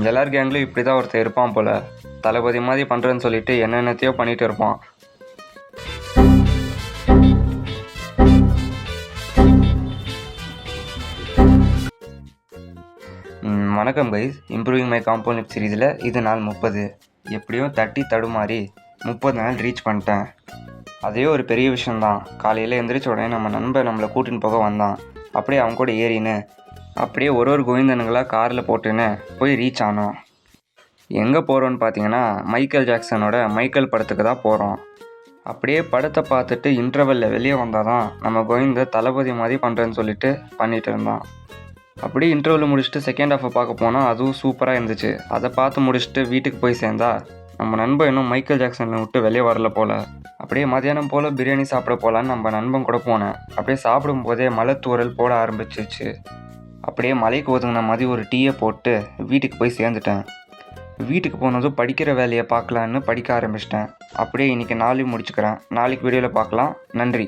எல்லார் கேங்லேயும் இப்படி தான் ஒருத்தர் இருப்பான் போல். தளபதி மாதிரி பண்ணுறேன்னு சொல்லிட்டு என்னென்னத்தையோ பண்ணிகிட்டு இருப்பான். வணக்கம் guys, improving my compound web சீரிஸில் இது நாள் 30. எப்படியும் தடுமாறி 30 நாள் ரீச் பண்ணிட்டேன். அதே ஒரு பெரிய விஷயந்தான். காலையில் எழுந்திரிச்ச உடனே நம்ம நண்பன் நம்மளை கூட்டின்னு போக வந்தான். அப்படியே அவன் கூட ஏறின்னு அப்படியே ஒரு கோவிந்தனுங்களாக காரில் போட்டுன்னு போய் ரீச் ஆனோம். எங்கே போகிறோன்னு பார்த்தீங்கன்னா மைக்கேல் ஜாக்சனோட மைக்கேல் படத்துக்கு தான் போகிறோம். அப்படியே படத்தை பார்த்துட்டு இன்டர்வெல்லில் வெளியே வந்தால் தான் நம்ம கோவிந்த தளபதி மாதிரி பண்ணுறேன்னு சொல்லிட்டு பண்ணிகிட்டு இருந்தான். அப்படியே இன்டர்வெல் முடிச்சுட்டு செகண்ட் ஹாஃபை பார்க்க போனால் அதுவும் சூப்பராக இருந்துச்சு. அதை பார்த்து முடிச்சுட்டு வீட்டுக்கு போய் சேர்ந்தா நம்ம நண்பன் இன்னும் மைக்கேல் ஜாக்சனை விட்டு வெளியே வரல போல். அப்படியே மதியானம் போல் பிரியாணி சாப்பிட போகலான்னு நம்ம நண்பன் கூட போனேன். அப்படியே சாப்பிடும்போதே மலை தூறல் போட ஆரம்பிச்சிச்சு. அப்படியே மலைக்கு ஒதுங்கின மாதிரி ஒரு டீயை போட்டு வீட்டுக்கு போய் சேர்ந்துட்டேன். வீட்டுக்கு போனதும் படிக்கிற வேலையை பார்க்கலான்னு படிக்க ஆரம்பிச்சிட்டேன். அப்படியே இன்றைக்கி நாளைக்கு முடிச்சுக்கிறேன். நாளைக்கு வீடியோவில் பார்க்கலாம். நன்றி.